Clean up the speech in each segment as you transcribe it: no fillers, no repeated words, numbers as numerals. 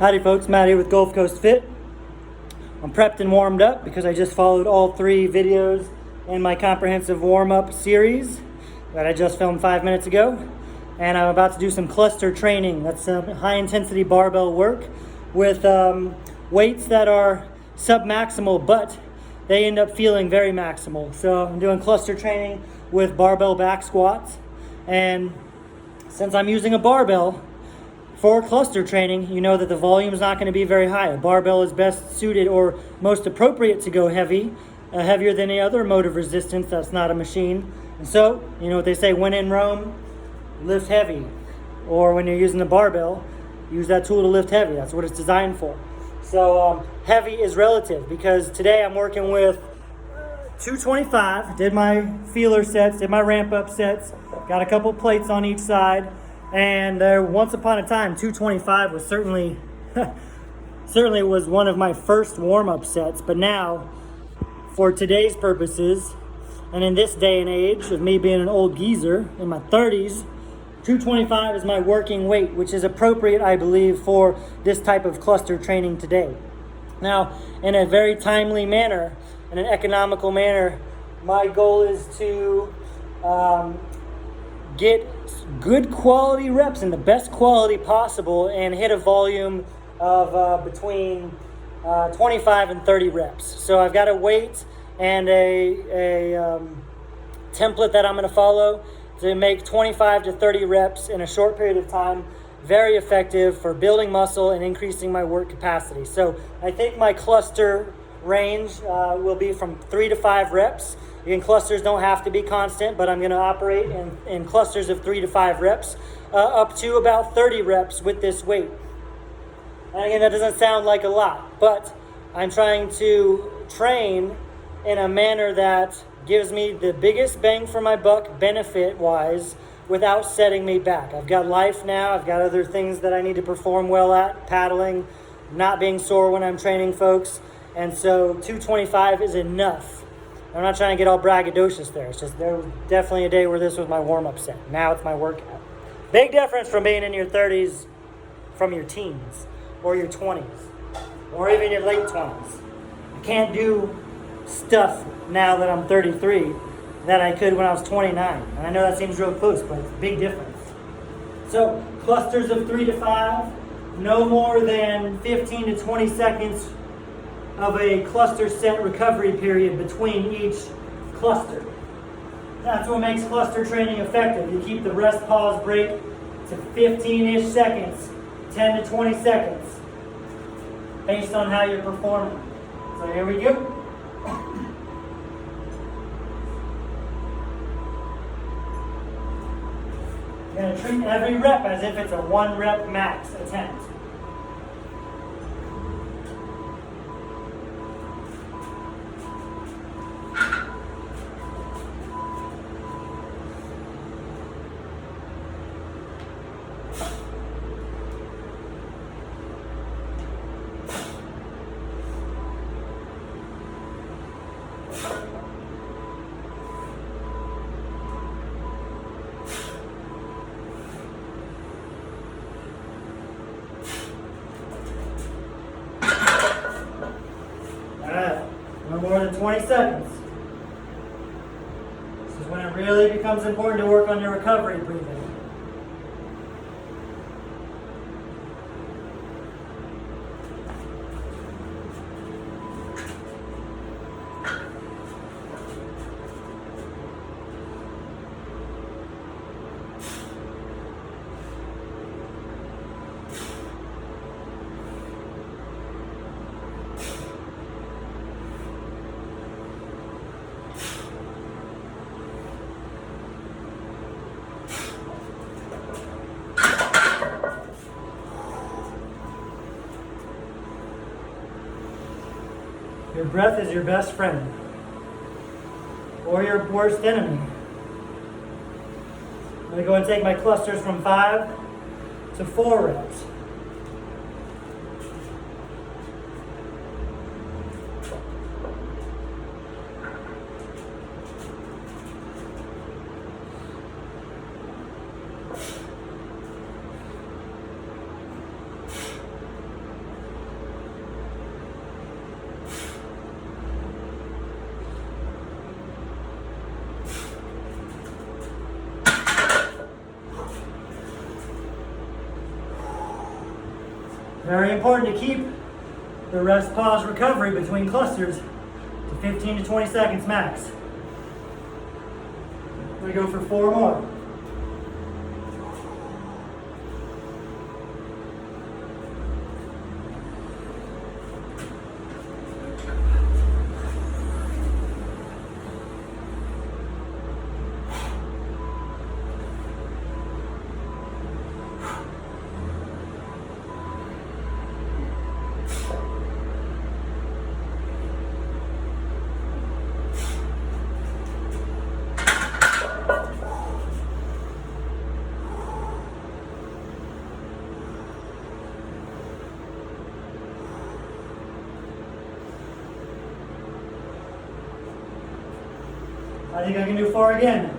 Howdy folks, Matt here with Gulf Coast Fit. I'm prepped and warmed up because I just followed all 3 videos in my comprehensive warm-up series that I just filmed 5 minutes ago. And I'm about to do some cluster training. That's some high-intensity barbell work with weights that are sub-maximal, but they end up feeling very maximal. So I'm doing cluster training with barbell back squats. And since I'm using a barbell, for cluster training, you know that the volume is not going to be very high. A barbell is best suited or most appropriate to go heavy, heavier than any other mode of resistance that's not a machine. And so, you know what they say, when in Rome, lift heavy. Or when you're using a barbell, use that tool to lift heavy. That's what it's designed for. So heavy is relative because today I'm working with 225, did my feeler sets, did my ramp up sets, got a couple plates on each side. And once upon a time, 225 was certainly was one of my first warm-up sets. But now, for today's purposes, and in this day and age of me being an old geezer in my 30s, 225 is my working weight, which is appropriate, I believe, for this type of cluster training today. Now, in a very timely manner, in an economical manner, my goal is to get good quality reps and the best quality possible and hit a volume of between 25 and 30 reps. So I've got a weight and a template that I'm going to follow to make 25 to 30 reps in a short period of time. Very effective for building muscle and increasing my work capacity. So I think my cluster range will be from 3 to 5 reps. Again, clusters don't have to be constant, but I'm going to operate in clusters of 3 to 5 reps, up to about 30 reps with this weight. And again, that doesn't sound like a lot, but I'm trying to train in a manner that gives me the biggest bang for my buck benefit-wise without setting me back. I've got life now. I've got other things that I need to perform well at, paddling, not being sore when I'm training folks. And so 225 is enough. I'm not trying to get all braggadocious there. It's just there was definitely a day where this was my warm-up set. Now it's my workout. Big difference from being in your 30s from your teens or your 20s or even your late 20s. I can't do stuff now that I'm 33 that I could when I was 29. And I know that seems real close, but it's a big difference. So clusters of 3 to 5, no more than 15 to 20 seconds of a cluster set recovery period between each cluster. That's what makes cluster training effective. You keep the rest pause break to 15-ish seconds, 10 to 20 seconds, based on how you're performing. So here we go. You're going to treat every rep as if it's a 1 rep max attempt. No more than 20 seconds. This is when it really becomes important to work on your recovery breathing. Your breath is your best friend, or your worst enemy. I'm going to go and take my clusters from 5 to 4 reps. Very important to keep the rest pause recovery between clusters to 15 to 20 seconds max. We go for 4 more. I think I can do 4 again.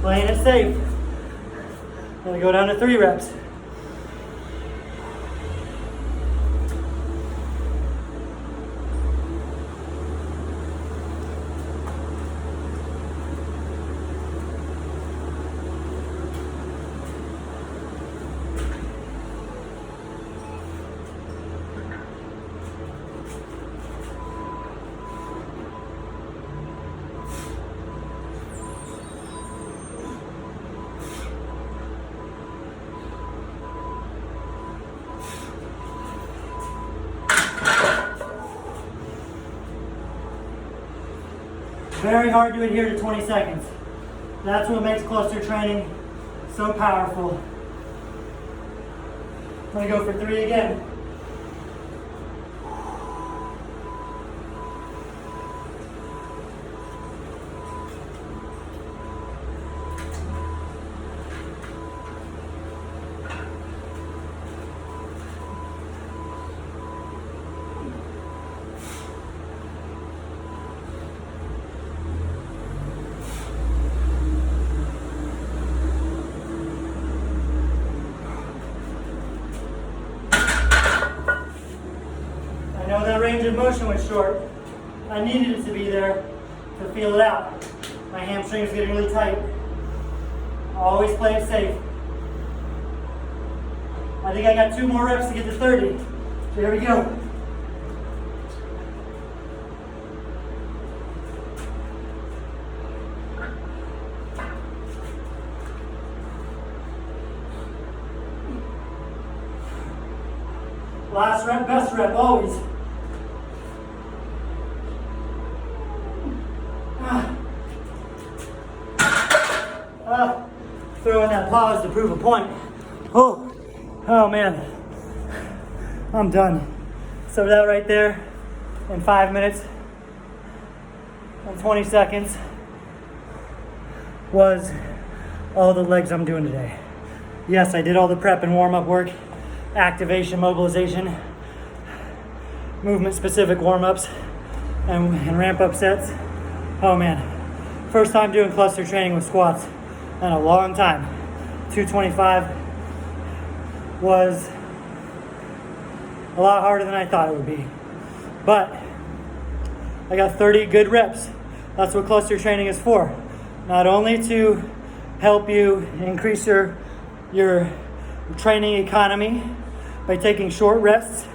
Playing it safe. I'm gonna go down to 3 reps. Very hard to adhere to 20 seconds. That's what makes cluster training so powerful. I'm gonna go for 3 again. I know that range of motion was short. I needed it to be there to feel it out. My hamstring is getting really tight. Always play it safe. I think I got 2 more reps to get to 30. So here we go. Last rep, best rep, always. Throwing that pause to prove a point. Oh man, I'm done. So that right there, in 5 minutes and 20 seconds, was all the legs I'm doing today. Yes, I did all the prep and warm-up work, activation, mobilization, movement-specific warm-ups, and ramp-up sets. Oh man, first time doing cluster training with squats in a long time. 225 was a lot harder than I thought it would be. But I got 30 good reps. That's what cluster training is for. Not only to help you increase your training economy by taking short rests,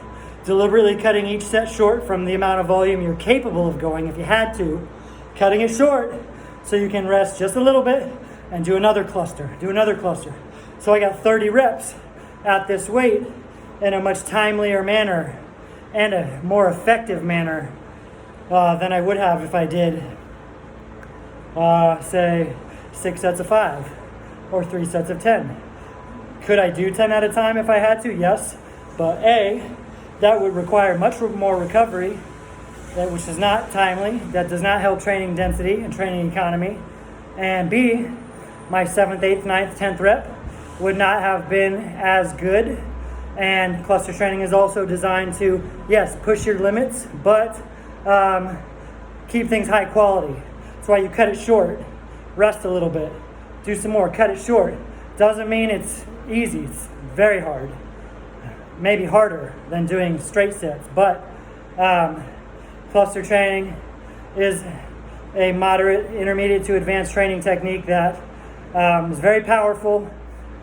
deliberately cutting each set short from the amount of volume you're capable of going if you had to, cutting it short so you can rest just a little bit and do another cluster. So I got 30 reps at this weight in a much timelier manner and a more effective manner than I would have if I did, say, 6 sets of 5 or 3 sets of 10. Could I do 10 at a time if I had to? Yes. But A, that would require much more recovery, which is not timely. That does not help training density and training economy. And B, my 7th, 8th, 9th, 10th rep would not have been as good And cluster training is also designed to, yes, push your limits, but keep things high quality. That's why you cut it short, rest a little bit, do some more, cut it short. Doesn't mean it's easy, it's very hard. Maybe harder than doing straight sets, but cluster training is a moderate, intermediate to advanced training technique that is very powerful,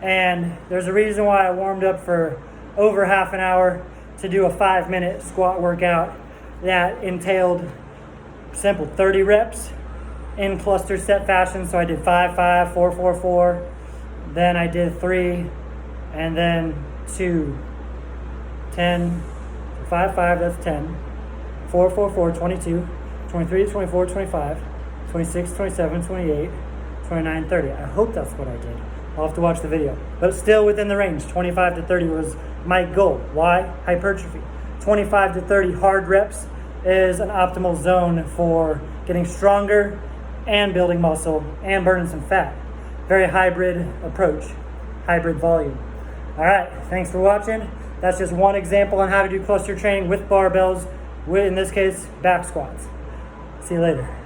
and there's a reason why I warmed up for over half an hour to do a 5-minute squat workout that entailed simple 30 reps in cluster set fashion. So I did 5, 5, 4, 4, 4, then I did 3, and then 2, 10, 5, 5, that's 10, 4, 4, 4, 22, 23, 24, 25, 26, 27, 28, 29, 30. I hope that's what I did. I'll have to watch the video. But still within the range. 25 to 30 was my goal. Why? Hypertrophy. 25 to 30 hard reps is an optimal zone for getting stronger and building muscle and burning some fat. Very hybrid approach. Hybrid volume. All right, thanks for watching. That's just one example on how to do cluster training with barbells, with, in this case, back squats. See you later.